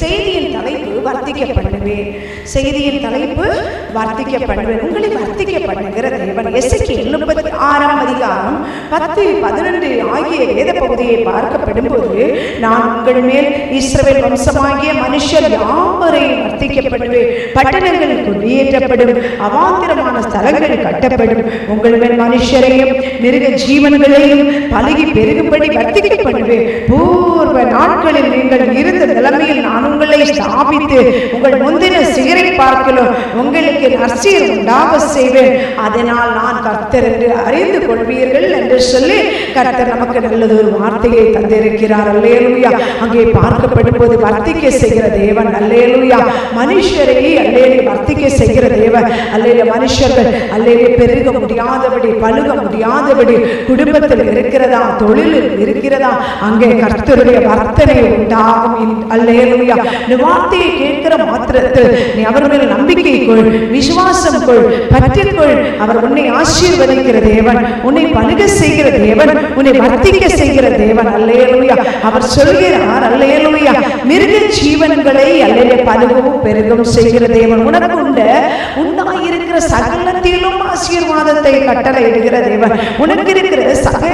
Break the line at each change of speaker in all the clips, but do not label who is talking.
செய்தியின் தலைப்பு வர்த்திக்க பண்ணுவேன். செய்தியின் தலைப்பு வர்த்திக்க பண்ணுவேன். உங்களை வர்த்திக்க பண்ணுகிற தேவன். எசேக்கியேல் 36ஆம் அதிகாரம் 10-11 ஆகிய வேத பகுதியை பார்க்கப்படும் போது, நான் உங்கள் மேல் இஸ்ரவேல் வம்சமாகிய மனுஷர் யாவரையும் வர்த்திக்க பண்ணுவேன். பட்டணங்கள் குடியேற்றப்படும், அவாந்திரமான ஸ்தலங்கள் கட்டப்படும். உங்கள் மேல் மனுஷரையும் மிருக ஜீவன்களையும் பலுகி பெருகும்படி வர்த்திக்க பண்ணுவேன். பூர்வ நாட்களில் நீங்கள் இருந்த நிலைமையில் நான் உங்களை ஸ்தாபித்து உங்கள் முந்தின சிகரை பார்க்கலாம் உங்களுக்கு நற்சீர் உண்டாக செய்வேன். அதனால் நான் கர்த்தர் என்று அறிந்து கொள்வீர்கள் என்று சொல்லி கர்த்தர் நமக்கு நல்லது ஒரு வார்த்தையை தந்திருக்கிறார். அல்லேலூயா. அங்கே பார்க்கப்படும் போது வர்த்திக்க செய்கிற தேவன். அல்லேலூயா. மனுஷரை அல்லேலூயா வர்த்திக்க செய்கிற தேவன். அல்லேலூயா. மனுஷர்கள் அல்லேலூயா பெருக முடியாதபடி, பழுக முடியாதபடி குடும்பத்தில் இருக்கிறதா, தொழிலில் இருக்கிறதா, அங்கே கர்த்தருடைய வர்த்தனை உண்டாகும். அல்லேலூயா. இந்த வார்த்தையை கேட்கிற மாத்திரத்தில் நீ அவர் மேல் நம்பிக்கை கொள், விசுவாசம் கொள், பற்றிக்கொள். அவர் உன்னை ஆசீர்வதிக்கிற தேவன், உன்னை பழுக செய்கிற தேவன், உன்னை வர்த்திக்க செய்கிற தேவன். அல்லேலூயா. அவர் சொல்கிறார், அல்லேலூயா, மிருக ஜீவன்களை அல்லேலூயா பழுகவும் பெருகவும் செய்கிற தேவன். உனக்கு உண்டாயிருக்கிற சகலத்திலும் ஆசீர்வாதத்தை கட்டளையிடுகிற தேவன். உனக்கு இருக்கிற சகல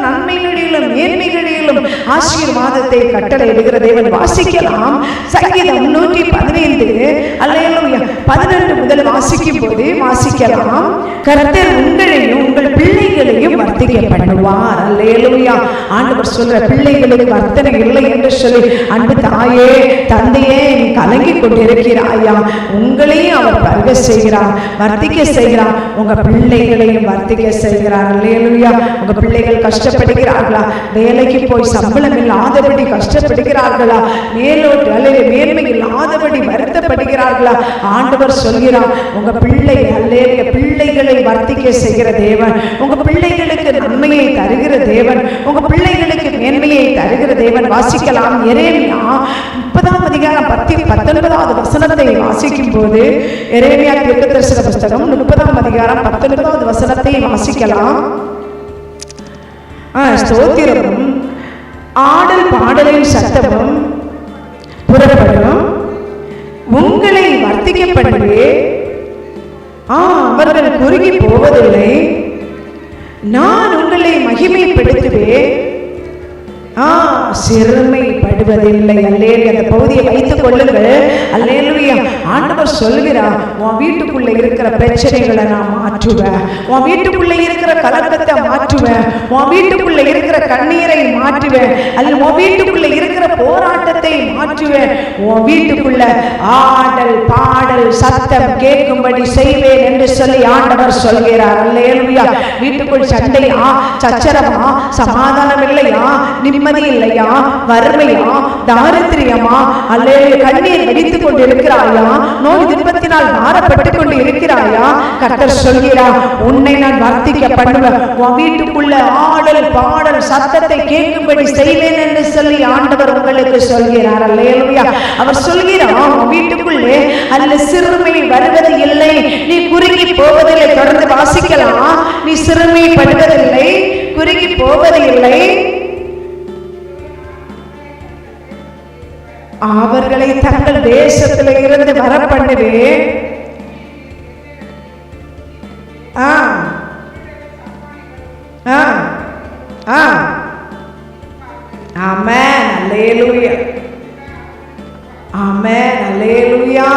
நன்மைகளிலும் மேன்மைகளிலும் ஆசீர்வாதத்தை கட்டளையிடுகிற தேவன். வாசிக்கலாம் சங்கீதம் 115 அல்லேலூயா 12 முதல் வாசிக்கும் போது வாசிக்கலாம், கர்த்தர் உங்களையும் உங்கள் பிள்ளைகளையும் வர்த்திக்க பண்ணுவார். அல்லேலூயா. ஆண்டவர் சொல்ற பிள்ளைகளுக்கு வர்த்தனை இல்லை என்று சொல்லி, அன்பு தாயே தந்தையே நீ கலங்கி கொண்டிருக்கிறாயா? உங்களையும் அவர் பருக செய்கிறார், வர்த்திக்க செய்கிறார். உங்க பிள்ளைகளையும் வர்த்திக்க செய்கிறார். அல்லேலூயா. உங்க பிள்ளைகள் கஷ்டப்படுகிறார்களா? வேலைக்கு போய் சம்பளம் இல்லாதபடி கஷ்டப்படுகிறார்களா? மேலோட்டு அல்லது மேன்மை இல்லாதபடி வருத்தப்படுகிறார்களா? ஆண்டவர் சொல்கிறார், உங்க பிள்ளை அல்லேலூயா பிள்ளைகளை வர்த்திக்க செய்கிற தேவன், உங்க பிள்ளைகளுக்கு நன்மையை தருகிற தேவன், உங்க பிள்ளைகளுக்கு மேன்மையை தருகிற தேவன். வாசிக்கலாம் எரேமியா 30ஆம் அதிகாரம் 19வது வசனத்தை வாசிக்கும் போது, எரேமியா தீர்க்கதரிசன புஸ்தகம் 30ஆம் அதிகாரம் 19வது வசனத்தை வாசிக்கலாம். ஸ்தோத்திரமும் ஆடல் பாடலின் சத்தமும் புறப்படும், உங்களை வர்த்திக்க பண்ணுவே, அவர்கள் குறுகி போவதில்லை. நான் உங்களை மகிமைப்படுத்துவேன், சிறுமைப்படுவதில்லை. அல்லேலூயா. அந்த பகுதியை வைத்துக் கொள்ளுங்கள். அல்லேலூயா. ஆண்டவர் சொல்கிறார், உன் வீட்டுக்குள்ள இருக்கிற பிரச்சனைகளை நான் மாற்றுவேன், உன் வீட்டுக்குள்ள இருக்கிற கலக்கத்தை மாற்றுவேன், உன் வீட்டுக்குள்ள இருக்கிற கண்ணீரை மாற்றுவேன், அல்ல உன் வீட்டுக்குள்ள இருக்கிற போராட்டத்தை மாற்றுவேன். உன் வீட்டுக்குள்ள ஆடல் பாடல் சத்தம் கேட்கும்படி செய்வேன் என்று சொல்லி ஆண்டவர் சொல்கிறார். அல்லேலூயா. வீட்டுக்குள் சண்டையா, சச்சரவா, சமாதானம் இல்லையா, நிம்மதி இல்லையா, வறுமையா, தாரித்திரியமா, அல்லேலூயா கண்ணீர் வெடித்துக் கொண்டு இருக்கிறாயா, நோய் துன்பத்தினால் மாறப்பட்டுக் கொண்டு இருக்கிறாயா? கர்த்தர் சொல்கிறார், உன்னை நான் வர்த்திக்க பண்ணுவேன். உன் வீட்டுக்குள்ள ஆடல் பாடல் சத்தத்தை கேட்கும்படி செய்வேன் என்று சொல்லி ஆண்டவர் உங்களுக்கு சொல்கிறார். அல்லேலூயா. அவர் சொல்கிறார், உன் வீட்டுக்குள்ளே அல்ல சிறுமை வருவது இல்லை, நீ குறுகி போவதில்லை. தொடர்ந்து வாசிக்கலாம். நீ சிறுமைப்படுவதில்லை, குறுகி போவது இல்லை. அவர்களை தங்கள் தேசத்தில் இருந்து வர பண்ணுவேன். ஆமென். அல்லேலூயா. ஆமென். அல்லேலூயா.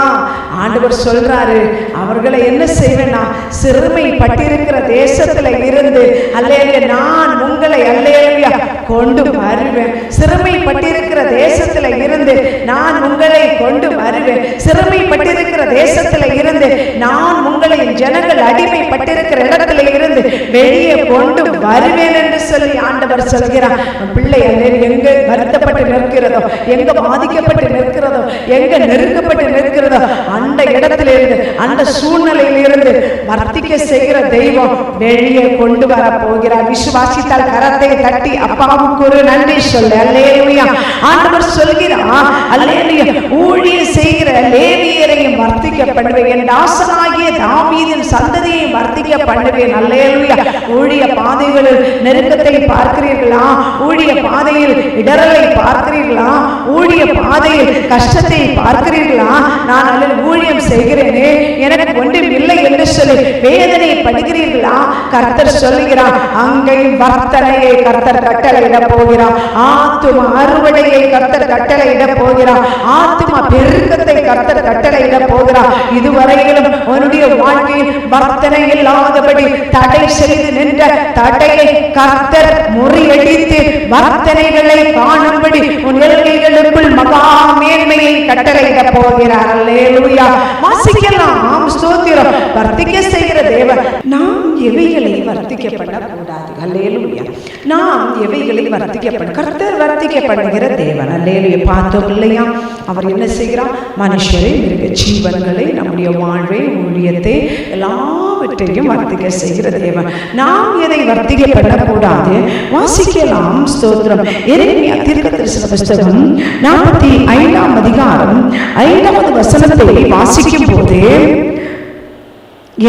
ஆண்டவர் சொல்றாரு, அவர்களை என்ன செய்வேன்னா, சிறுமைப்பட்டிருக்கிற தேசத்துல இருந்து அல்லேலூயா நான் உங்களை அல்லேலூயா கொண்டு வருவேன். சிறுமைப்பட்டிருக்கிற தேசத்துல இருந்து நான் உங்களை கொண்டு வருவேன். சிறுமைப்பட்டிருக்கிற தேசத்துல இருந்து நான் உங்களை ஜனங்கள் அடிமைப்பட்டிருக்கிற இடத்துல இருந்து வெளியே கொண்டு வருவேன் என்று சொல்லி ஆண்டவர் சொல்கிறார். பிள்ளை எங்க வருத்தப்பட்டு நிற்கிறதோ, எங்க பாதிக்கப்பட்டு நிற்கிறதோ, எங்க நெருக்கப்பட்டு நிற்கிறதோ, அந்த இடத்துல இருந்து அந்த சூழ்நிலையில் இருந்து வர்த்திக்க செய்கிற தெய்வம் வெளியே கொண்டு வர போகிறார். விசுவாசித்தால் கரத்தை தட்டி அப்பாவுக்கு ஒரு நன்றி சொல்லு. அல்லேலூயா. ஆண்டவர் சொல்கிறார், அல்லேலூயா ஊழியம் செய்கிற லேவியரையும் வர்த்திக்க பண்ணுவேன், என் தாசனாகிய தாவீதின் சந்ததியை வர்த்திக்க பண்ணுவேன். அல்லேலூயா. ஊழிய பாதைகளில் நெருக்கத்தை பார்க்கிற பார்க்கிறீர்களா? ஊழிய பாதையில் இடரலை பார்க்கிறீர்களா? ஊழிய பாதையில் கஷ்டத்தை பார்க்கிறீர்களா? நான் அதில் ஊழியம் செய்கிறேனே, எனக்கு ஒன்றும் இல்லை என்று சொல்லி வேதனை படுகிறீர்களா? கர்த்தர் சொல்லுகிறார், அங்கே வர்த்தனையை கர்த்தர் கட்டளையிட போகிறார். ஆத்தும அறுவடையை கர்த்தர் கட்டளையிட போகிறார். ஆத்தும பெருக்கத்தை கர்த்தர் கட்டளையிட போகிறார். இதுவரையிலும் உன்னுடைய வாழ்க்கையில் வர்த்தனை இல்லாதபடி தடை செய்து நின்ற தடையை கர்த்தர் முறியடித்து வர்த்தனைகளை காணும்படி உன் எல்கைகளுக்குள் மகா மேன்மையை கட்டளையிட போகிறார். அல்லேலூயா. வாசிக்கலாம். ஸ்தோத்திரம். வர்த்திக்க செய்கிற தேவன். நாம் எவைகளை வர்த்திக்க பண்ணக்கூடாது. அல்லேலூயா. நாம் எவைகளை வர்த்திக்க பண்ண, கர்த்தர் வர்த்திக்க பண்ணுகிற தேவன். அல்லேலூயா. பார்த்தோம் இல்லையா? அவர் என்ன செய்கிறார்? மனுஷரை, மிருக ஜீவன்களை, நம்முடைய வாழ்வை, ஊழியத்தை எல்லாவற்றையும் வர்த்திக்க செய்கிற தேவன். நாம் எதை வர்த்திக்க பண்ணக்கூடாது? வாசிக்கலாம். ஸ்தோத்திரம். எரேமியா தீர்க்கதரிசன புத்தகம் 45ஆம் அதிகாரம் 5வது வசனத்தை வாசிக்கும் போது,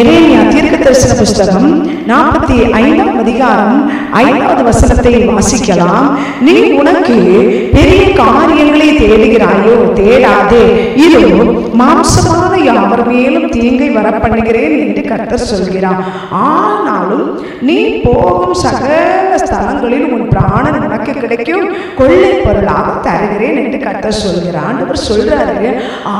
எரேமியா தீர்க்கதரிசன புத்தகம் 45ஆம் அதிகாரம் 5வது வசனத்தை வாசிக்கலாம். நீ உனக்கு பெரிய காரியங்களை தேடுகிறாயோ? தேடாதே, இதோ மாம்சமான யாவர் மேலும் தீங்கை வர பண்ணுகிறேன் என்று கர்த்தர் சொல்கிறார். ஆனாலும் நீ போகும் சகல ஸ்தலங்களில் உன் பிராணன் உனக்கு கிடைக்கும், கொள்ளை பொருளாக தருகிறேன் என்று கர்த்தர் சொல்கிறார். ஆண்டவர் சொல்றாரு,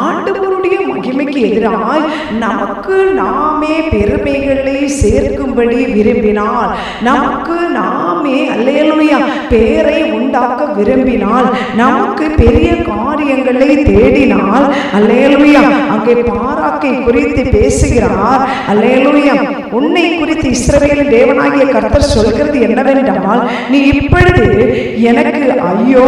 ஆண்டவருடைய மகிமைக்கு எதிராய் நமக்கு நாமே பெருமைகளை சேர்க்கும்படி விரும்பினால், நமக்கு நாமே அல்லேலூயா பேரை உண்டாக்க விரும்பினால், நமக்கு பெரிய காரியங்களை தேடினால், அல்லேலூயா அங்கே பாராக்கை குறித்து பேசுகிறார். அல்லேலூயா. உன்னை குறித்து இஸ்ரவேலின் தேவனாகிய கர்த்தர் சொல்கிறது என்னவென்றால், நீ இப்பொழுது எனக்கு ஐயோ,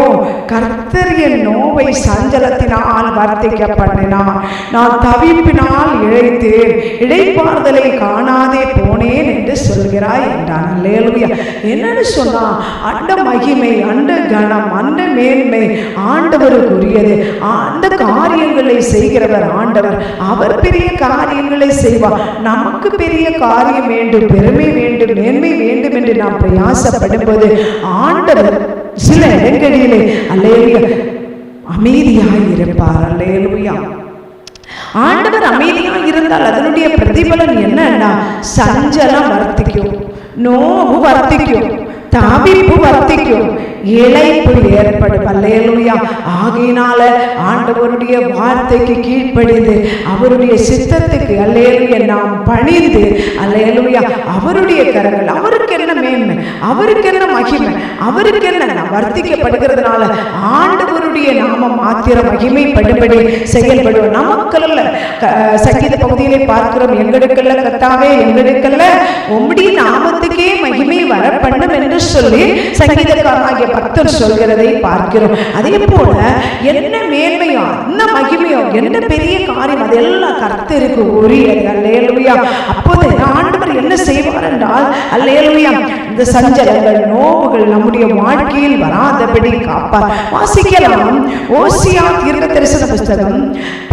கர்த்தர் என் நோவை சஞ்சலத்தினால் வர்த்திக்க பண்ணினார், நான் தவிப்பினால் இழைத்தேன், இழைப்பார்தலை காணாதே போனேன் என்று சொல்கிறாய் என்றான். அல்லேலூயா. என்னன்னு சொன்னா, அண்ட மகிமை, அண்ட கணம், அண்ட மேன்மை ஆண்டவருக்குரியது. அந்த காரியங்களை செய்கிறவர் ஆண்டவர். அவர் பெரிய காரியங்களை செய்வார். நமக்கு பெரிய காரியம் வேண்டும், பெருமை வேண்டும், மேன்மை வேண்டும் என்று நாம் பிரயாசப்படும் போது ஆண்டவர் சில இடங்களிலே அல்லேலூயா அமைதியாய் இருப்பார். அல்லேலூயா. ஆண்டவர் அமைதியாக இருந்தால் அதனுடைய பிரதிபலன் என்னன்னா, சஞ்சலம் வர்த்திக்கும், நோவு வர்த்திக்கும், தவிப்பு வர்த்திக்கும், இழைப்பு ஏற்படும். அல்லேலூயா. ஆகையினால ஆண்டவருடைய வார்த்தைக்கு கீழ்ப்படிந்து அவருடைய சித்தத்துக்கு அல்லேலூயா நாம் பணிந்து, அல்லேலூயா அவருடைய கரங்கள், அவருக்கு என்ன மேன்மை, அவருக்கு என்ன மகிமை, அவருக்கு என்ன வர்த்திக்கப்படுகிறதுனால ஆண்டவருடைய நாமம் மாத்திரம் மகிமைப்படும்படி செயல்படுவோம். நமக்கல்ல. சங்கீத பகுதியிலே பார்க்கிறோம், எங்களுக்கல்ல கர்த்தாவே, எங்களுக்கல்ல உம்முடைய நாமத்துக்கே மகிமை வர பண்ணும் என்று சொல்லி சங்கீதக்காரனாகிய பக்தர் சொல்கிறதை பார்க்கிறோம். அதே போல என்ன மேன்மையோ, என்ன மகிமையோ, என்ன பெரிய காரியம், அதெல்லாம் கர்த்தருக்கு உரியது. அல்லேலூயா. அப்போது ஆண்டவர் என்ன செய்வார் என்றால், அல்லேலூயா இந்த சஞ்சலங்கள், நோவுகள் நம்முடைய வாழ்க்கையில் வராதபடி காப்பார். வாசிக்கலாம். ஓசியா தீர்க்கதரிசன புத்தகம்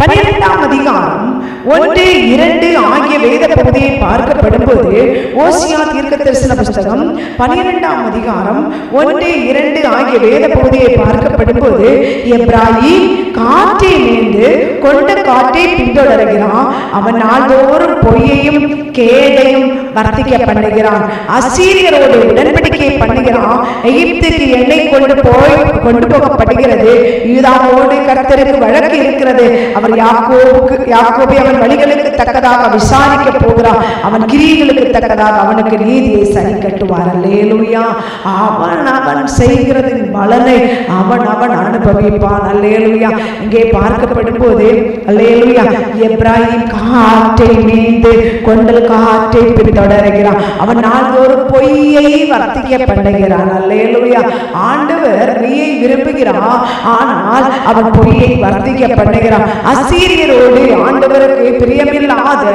12ஆம் அதிகாரம் 1, 2 ஆகிய வேத பகுதியை பார்க்கப்படும் போது, ஓசியா தீர்க்கதரிசன புத்தகம் 12ஆம் அதிகாரம் 1, 2 ஆகிய வேத பகுதியை பார்க்கப்படும் போது, எப்ராயீம் காற்றை மேய்ந்து கொண்ட காற்றை பின்தொடர்கிறான், அவன் நாள்தோறும் பொய்யையும் கேடையும் வர்த்திக்க பண்ணுகிறான், அசீரியரோடு உடன்படிக்கை பண்ணுகிறான், எகிப்துக்கு எண்ணெய் கொண்டு போகப்படுகிறது, யூதாவோடு கர்த்தருக்கு வழக்கு இருக்கிறது, அவர் யாக்கோபை அவன் வழிகளுக்கு தக்கதாக விசாரிக்க போகிறான், அவன் கிரியைகளுக்கு தக்கதாக அவனுக்கு நீதியை சரி கட்டுவார். அல்லேலூயா. அவன் செய்கிறதின் பலனை அவன் அனுபவிப்பான். அல்லேலூயா. இங்கே பார்க்கப்படும் போது அல்லேலூயா எப்ராயீம் காற்றை மேய்ந்து கொண்டல் காற்றை பின்தொடர்கிறான், அவன் நாள்தோறும் பொய்யை வர்த்திக்க பண்ணுகிறான். அல்லேலூயா. ஆண்டவர் மெய்யை விரும்புகிறான், ஆனால் அவன் பொய்யை வர்த்திக்க பண்ணுகிறான். அசீரியரோடு ஆண்டவருக்கு பிரியமில்லாத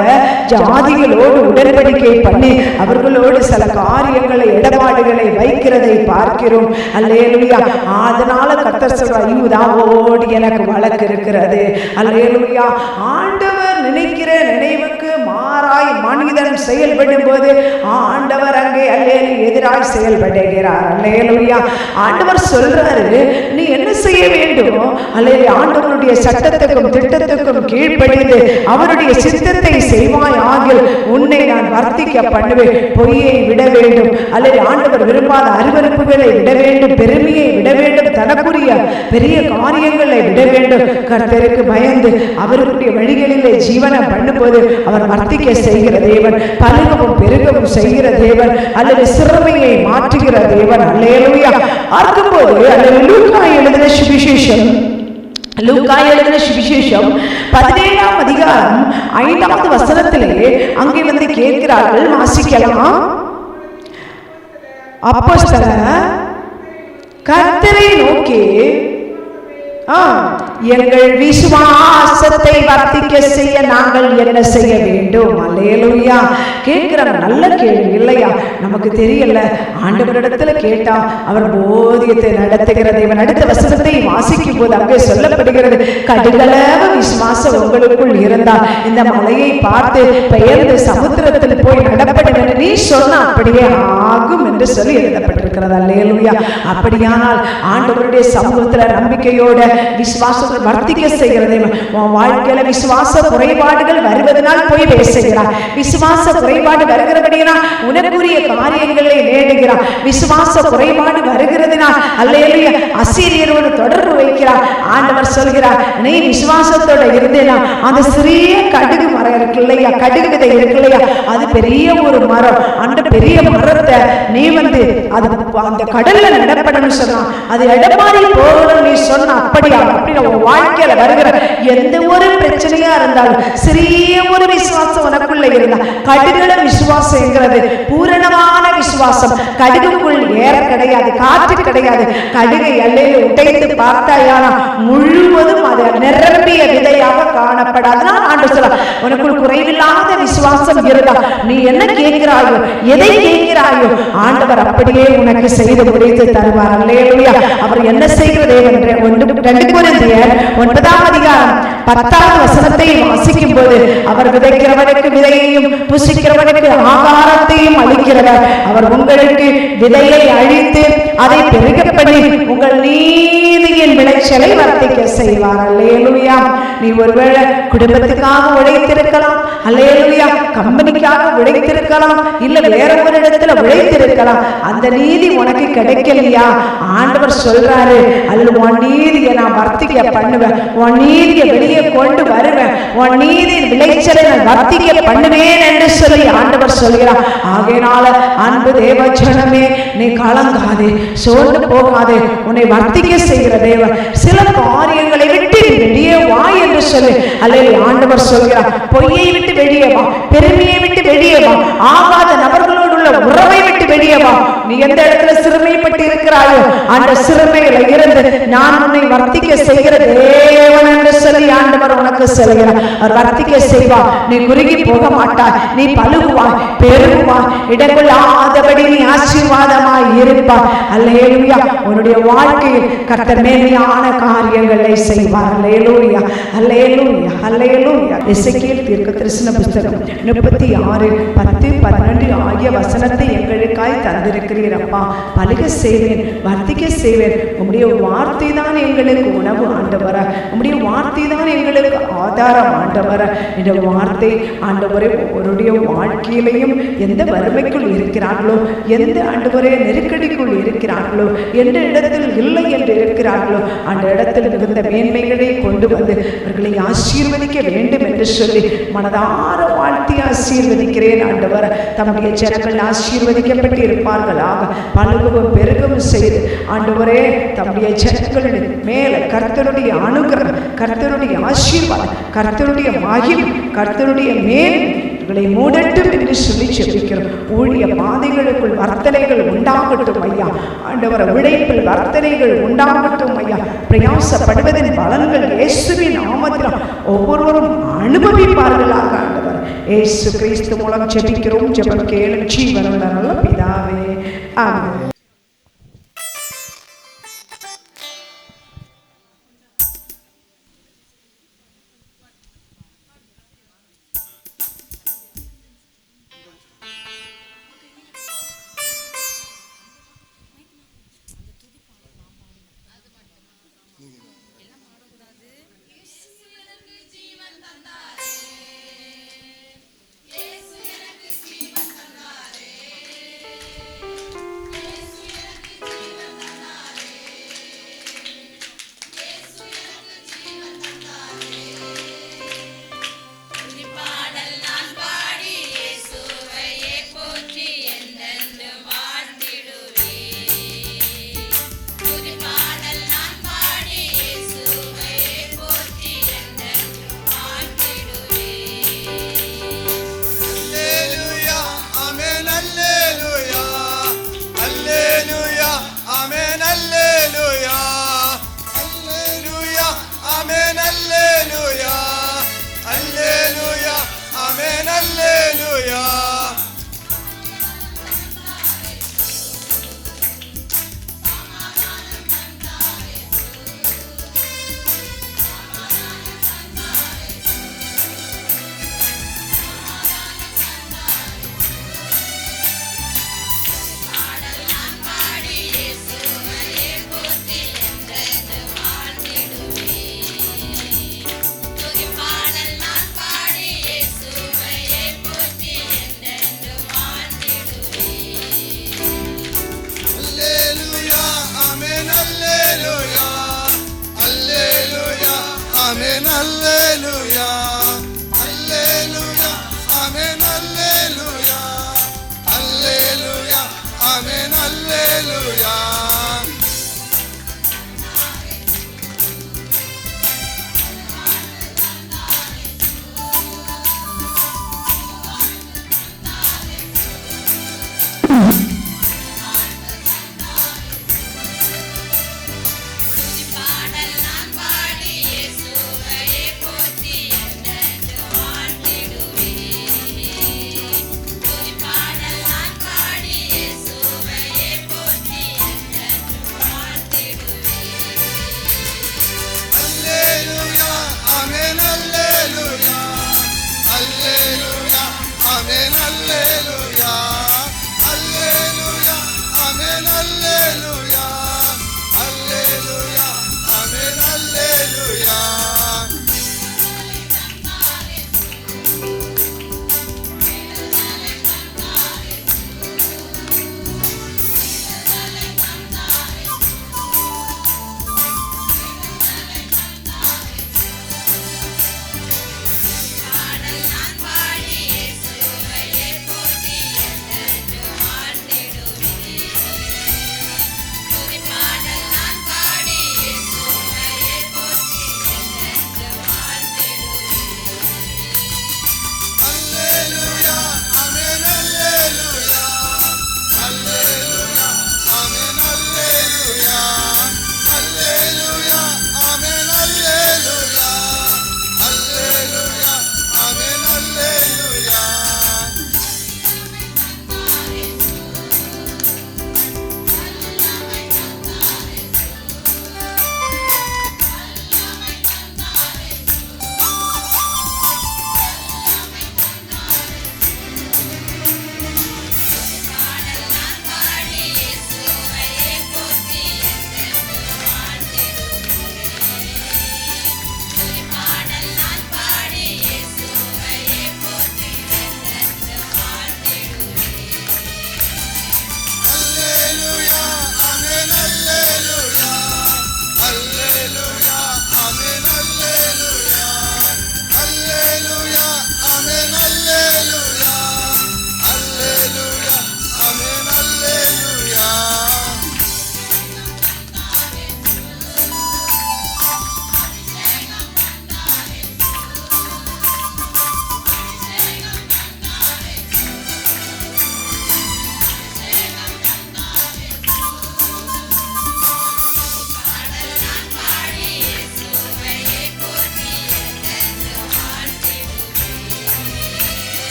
ஜாதிகளோடு உடன்படிக்கை பண்ணி அவர்களோடு சில காரியங்களை, இடபாடுகளை வைக்கிறதை பார்க்கிறோம். அல்லேலூயா. அதனால கர்த்தர் சொல்றார், யூதாவோடு எனக்கு வழக்கு இருக்கிறது. அல்லேலூயா. ஆண்டவர் நினைக்கிற நினைவுக்கு மாறா எதிராய் மனிதன் செயல்படும் போது ஆண்டவர் அங்கே அல்லேலூயா எதிராய் செயல்படுகிறார். அல்லேலூயா. ஆண்டவர் சொல்றாரு, நீ என்ன செய்ய வேண்டும்? அல்லேலூயா, ஆண்டவருடைய சட்டத்துக்கும் திட்டத்துக்கும் கீழ்ப்படிந்து அவருடைய சித்தத்தை செய்வாய் ஆகில் உன்னை நான் வர்த்திக்க பண்ணுவேன். பொய்யை விட வேண்டும், அல்லது ஆண்டவர் விரும்பாத அருவருப்புகளை விட வேண்டும், பெருமையை விட வேண்டும், தனக்குரிய பெரிய காரியங்களை விட வேண்டும். கர்த்தருக்கு பயந்து அவருடைய வழிகளிலே ஜீவனம் பண்ணும்போது அவர் வர்த்திக்க செய்கிற தேவன், பலுகவும் பெருகவும் செய்கிற தேவன், அல்லது சிறுமையை மாற்றுகிற தேவன். அல்லேலூயா. பார்க்கும்போது அல்லது லூக்கா எழுதின சுவிசேஷம், லூக்கா எழுதின சுவிசேஷம் 17ஆம் அதிகாரம் 5வது வசனத்திலே அங்கே வந்து கேட்கிறார்கள். வாசிக்கலாம். அப்போஸ்தலர் கர்த்தரை நோக்கி எங்கள் விசுவாசத்தை வர்த்திக்க செய்ய நாங்கள் என்ன செய்ய வேண்டும்? அல்லேலூயா. கேட்கிறாங்க. நல்ல கேள்வி இல்லையா? நமக்கு தெரியல. ஆண்டவரிடத்துல கேட்டா அவர் போதியத்தை நடத்துகிற தேவன். அடுத்த வசனத்தை வாசிக்கும் போது அங்கே சொல்லப்படுகிறது, கடுகளவு விசுவாசம் உங்களுக்குள் இருந்தால் இந்த மலையை பார்த்து பெயர்ந்து சமுத்திரத்தில் போய் நடப்படும் நீ சொன்ன அப்படியே ஆகும் என்று சொல்லி எழுதப்பட்டிருக்கிறது. அல்லேலூயா. அப்படியானால் ஆண்டவருடைய சமூகத்துல நம்பிக்கையோட விசுவாசத்தை வர்த்திக்க செய்கிறது. உன் வாழ்க்கையில விசுவாச குறைபாடுகள் வருவதனால் போய் பேசுகிறார். விசுவாச குறைபாடு வருகிறபடியா உனக்குரிய காரியங்களை நேடுகிறார். விசுவாச குறைபாடு வருகிறதுனால் அல்லேலூயா அசீரியரோடு தொடர்பு வைக்கிறார். ஆண்டவர் சொல்கிறார், நீ விசுவாசத்தோட இருந்தேனா அந்த சிறிய கடுகு மரம் இருக்கு இல்லையா, கடுகு விதை இருக்கு இல்லையா, அது பெரிய ஒரு மரம். அந்த பெரிய மரத்தை நீ வந்து அது அந்த கடல்ல நடப்படணும்னு சொன்னா அது இடமாறி போகணும் நீ சொன்ன அப்படியா வாழ்க்கையில வருகிற எந்த ஒரு பிரச்சனையா இருந்தாலும் சிறிய ஒரு விசுவாசம் உனக்குள்ள இருந்தா, கடுகள விசுவாசம்ங்கிறது பூரணமான விசுவாசம். கடுகுக்குள் ஏற கிடையாது, காற்று கிடையாது. கடுகை எல்லையில உடைத்து பார்த்தாயானா முழுவதும் அது நிரம்பிய விதையாக காணப்படாது. ஆண்டு சொல்ல உனக்குள் குறைவில்லாத விசுவாசம் இருந்தா நீ என்ன கேட்கிறாயோ, எதை கேட்கிறாயோ ஆண்டவர் அப்படியே உனக்கு செய்து முடித்து தருவார். அல்லேலூயா. அவர் என்ன செய்கிறது என்று 2 கொரிந்தியர் 9ஆம் அதிகாரம் 10வது வசனத்தை வாசிக்கும் போது, அவர் விதைக்கிறவனுக்கு விதையையும் புசிக்கிறவனுக்கு ஆகாரத்தையும் அளிக்கிறவர். அவர் உங்களுக்கு விதையை அழித்து அதை பெருக பண்ணி உங்கள் நீதியின் விளைச்சலை வர்த்திக்க செய்வார். அல்லேலூயா. நீ ஒருவேளை குடும்பத்துக்காக உழைத்திருக்கலாம், அல்லேலூயா கம்பெனிக்காக உழைத்திருக்கலாம், இல்ல வேற ஒரு இடத்துல உழைத்திருக்கலாம். அந்த நீதி உனக்கு கிடைக்கலையா? ஆண்டவர் சொல்றாரு, அல்ல உன் நீதியை நான் வர்த்திக்க பண்ணுவேன், உன் நீதியை வெளியே கொண்டு வருவேன், உன் நீதியின் விளைச்சலை நான் வர்த்திக்க பண்ணுவேன் என்று சொல்லி ஆண்டவர் சொல்கிறார். ஆகையினால அன்பு தேவ ஜனமே, நீ கலங்காதே, சோர்ந்து போகாதே, உன்னை வர்த்திக்க செய்கிற தேவன். சில காரியங்களை விட்டு வெளியே வா என்று சொல்லி அல்லேலூயா ஆண்டவர் சொல்கிறார். பொய்யை விட்டு வெளியே வா, பெருமையை விட்டு வெளியே வா, ஆகாத நபர்களோடு உள்ள உறவை விட்டு வெளியே வா. நீ எந்த இடத்துல சிறுமைப்பட்டு இருக்கிறாயோ அந்த சிறுமையில இருந்து நான் உன்னை வர்த்திக்க செய்கிற தேவன் என்று சொல்லி ஆண்டவர் உனக்கு சொல்கிறார். அவர் வர்த்திக்க செய்வார். நீ குறுகி போக மாட்டாய், நீ பழுகுவாய், பெருகுவாய், இடங்கொள்ளாதபடி நீ ஆசீர்வாதமாய் இருப்பாய். அல்லேலூயா. உன்னுடைய வாழ்க்கையில் கர்த்தர் மேன்மையான காரியங்களை செய்வார். அல்லேலூயா, அல்லேலூயா, அல்லேலூயா. எசேக்கியேல் தீர்க்கதரிசன புத்தகம் 36, 10, 12 ஆகிய வசனத்தை எங்களுக்காய் தந்திருக்கிறீர் அப்பா. பலுக செய்வேன், வர்த்திக்க செய்வேன். உம்முடைய வார்த்தை தான் எங்களுக்கு உணவு ஆண்டவர, உம்முடைய வார்த்தை தான் எங்களுக்கு ஆதாரம் ஆண்டவர. இந்த வார்த்தை ஆண்டவரே ஒவ்வொருடைய வாழ்க்கையிலையும் எந்த வறுமைக்குள் இருக்கிறார்களோ, எந்த ஆண்டவரே நெருக்கடிக்குள் இருக்கிறார்களோ, எந்த இடத்தில் இல்லை என்று இருக்கிறார்களோ அந்த இடத்தில் மிகுந்த மேன்மைகளை கொண்டு வந்து அவர்களை ஆசீர்வதிக்க வேண்டும் என்று சொல்லி மனதார வாழ்த்தி ஆசீர்வதிக்கிறேன் ஆண்டவர. தம்முடைய ஜனங்கள் ஆசீர்வதிக்கப்பட்டு இருப்பார்களாக, பழுகவும் பெருகவும் செய்து ஆண்டவரே தம்முடைய ஜனங்களின் மேல கர்த்தருடைய அனுகிரகம், கர்த்தருடைய ஆசீர்வாதம், கர்த்தருடைய மகிமை, கர்த்தருடைய மேன்மைகளை மூடட்டும் என்று சொல்லி ஜெபிக்கிறோம். ஊழிய பாதைகளுக்குள் வர்த்தனைகள் உண்டாகட்டும் ஐயா ஆண்டவர. உழைப்பில் வர்த்தனைகள் உண்டாகட்டும் ஐயா. பிரயாசப்படுவதின் பலன்கள் இயேசுவின் நாமத்தில் ஒவ்வொருவரும் அனுபவிப்பார்களாக ஆண்டவர். இயேசு கிறிஸ்து மூலம் ஜெபிக்கிறோம். ஜெபம் கேளும் ஜீவனுள்ள நல்ல பிதாவே, ஆமென்.
நல்ல